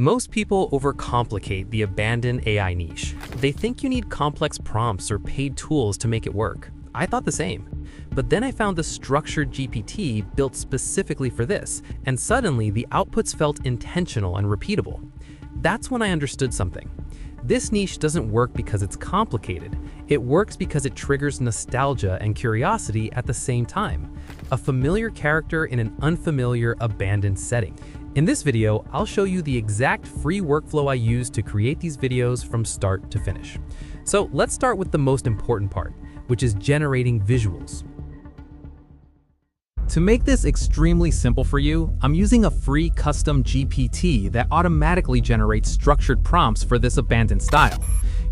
Most people overcomplicate the abandoned AI niche. They think you need complex prompts or paid tools to make it work. I thought the same. But then I found the structured GPT built specifically for this, and suddenly the outputs felt intentional and repeatable. That's when I understood something. This niche doesn't work because it's complicated. It works because it triggers nostalgia and curiosity at the same time. A familiar character in an unfamiliar, abandoned setting. In this video, I'll show you the exact free workflow I use to create these videos from start to finish. So let's start with the most important part, which is generating visuals. To make this extremely simple for you, I'm using a free custom GPT that automatically generates structured prompts for this abandoned style.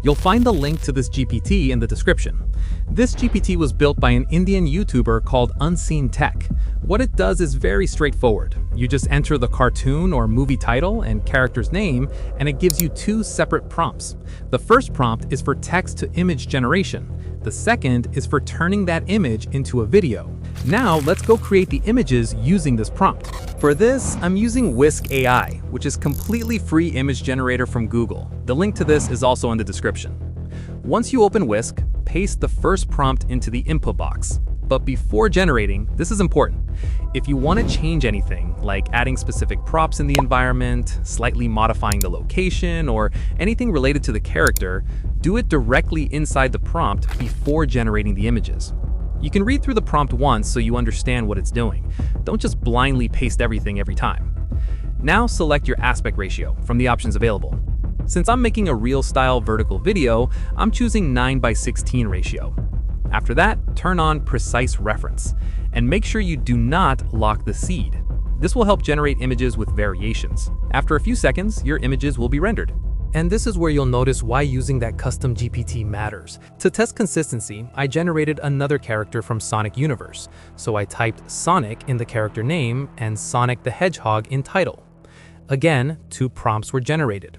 You'll find the link to this GPT in the description. This GPT was built by an Indian YouTuber called Unseen Tech. What it does is very straightforward. You just enter the cartoon or movie title and character's name, and it gives you two separate prompts. The first prompt is for text to image generation. The second is for turning that image into a video. Now let's go create the images using this prompt. For this, I'm using Whisk AI, which is completely free image generator from Google. The link to this is also in the description. Once you open Whisk, paste the first prompt into the input box. But before generating, this is important. If you want to change anything, like adding specific props in the environment, slightly modifying the location, or anything related to the character, do it directly inside the prompt before generating the images. You can read through the prompt once so you understand what it's doing. Don't just blindly paste everything every time. Now select your aspect ratio from the options available. Since I'm making a reel-style vertical video, I'm choosing 9:16 ratio. After that, turn on precise reference, and make sure you do not lock the seed. This will help generate images with variations. After a few seconds, your images will be rendered. And this is where you'll notice why using that custom GPT matters. To test consistency, I generated another character from Sonic Universe. So I typed Sonic in the character name and Sonic the Hedgehog in title. Again, two prompts were generated.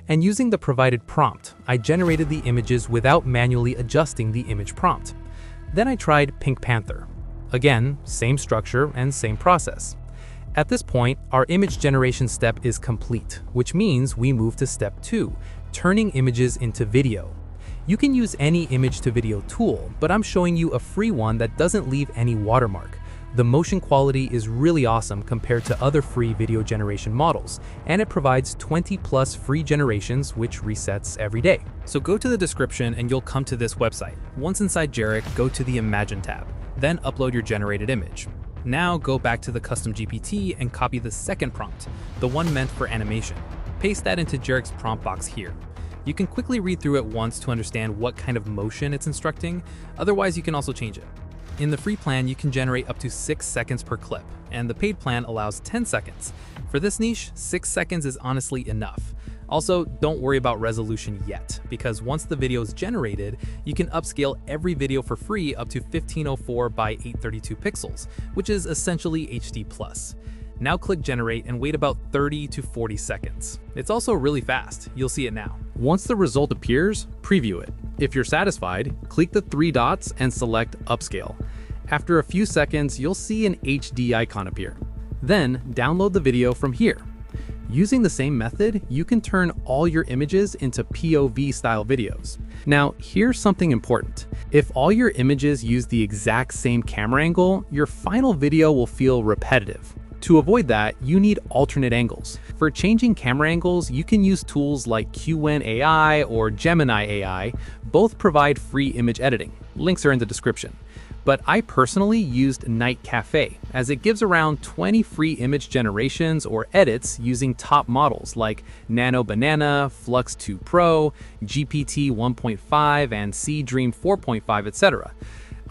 And using the provided prompt, I generated the images without manually adjusting the image prompt. Then I tried Pink Panther. Again, same structure and same process. At this point, our image generation step is complete, which means we move to step 2, turning images into video. You can use any image to video tool, but I'm showing you a free one that doesn't leave any watermark. The motion quality is really awesome compared to other free video generation models, and it provides 20+ free generations, which resets every day. So go to the description and you'll come to this website. Once inside Jarek, go to the Imagine tab, then upload your generated image. Now go back to the custom GPT and copy the second prompt, the one meant for animation. Paste that into Jarek's prompt box here. You can quickly read through it once to understand what kind of motion it's instructing, otherwise you can also change it. In the free plan, you can generate up to 6 seconds per clip, and the paid plan allows 10 seconds. For this niche, 6 seconds is honestly enough. Also, don't worry about resolution yet, because once the video is generated, you can upscale every video for free up to 1504 by 832 pixels, which is essentially HD+. Now click generate and wait about 30 to 40 seconds. It's also really fast, you'll see it now. Once the result appears, preview it. If you're satisfied, click the 3 dots and select upscale. After a few seconds, you'll see an HD icon appear. Then download the video from here. Using the same method, you can turn all your images into POV style videos. Now, here's something important. If all your images use the exact same camera angle, your final video will feel repetitive. To avoid that, you need alternate angles. For changing camera angles, you can use tools like Qwen AI or Gemini AI. Both provide free image editing. Links are in the description. But I personally used NightCafe, as it gives around 20 free image generations or edits using top models like Nano Banana, Flux 2 Pro, GPT 1.5, and C-Dream 4.5, etc.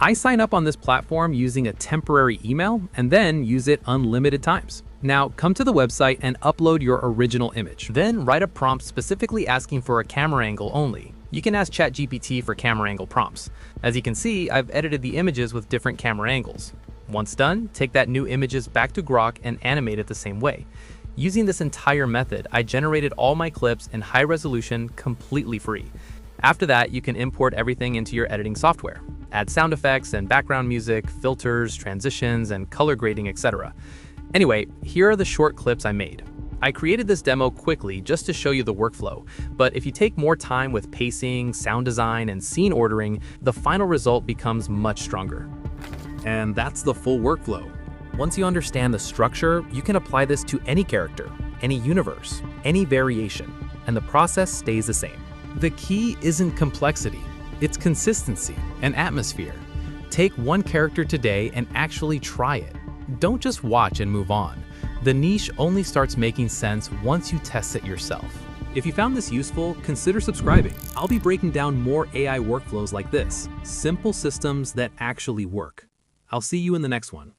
I sign up on this platform using a temporary email and then use it unlimited times. Now come to the website and upload your original image. Then write a prompt specifically asking for a camera angle only. You can ask ChatGPT for camera angle prompts. As you can see, I've edited the images with different camera angles. Once done, take that new images back to Grok and animate it the same way. Using this entire method, I generated all my clips in high resolution completely free. After that, you can import everything into your editing software. Add sound effects and background music, filters, transitions, and color grading, etc. Anyway, here are the short clips I made. I created this demo quickly just to show you the workflow, but if you take more time with pacing, sound design, and scene ordering, the final result becomes much stronger. And that's the full workflow. Once you understand the structure, you can apply this to any character, any universe, any variation, and the process stays the same. The key isn't complexity, it's consistency and atmosphere. Take one character today and actually try it. Don't just watch and move on. The niche only starts making sense once you test it yourself. If you found this useful, consider subscribing. I'll be breaking down more AI workflows like this, simple systems that actually work. I'll see you in the next one.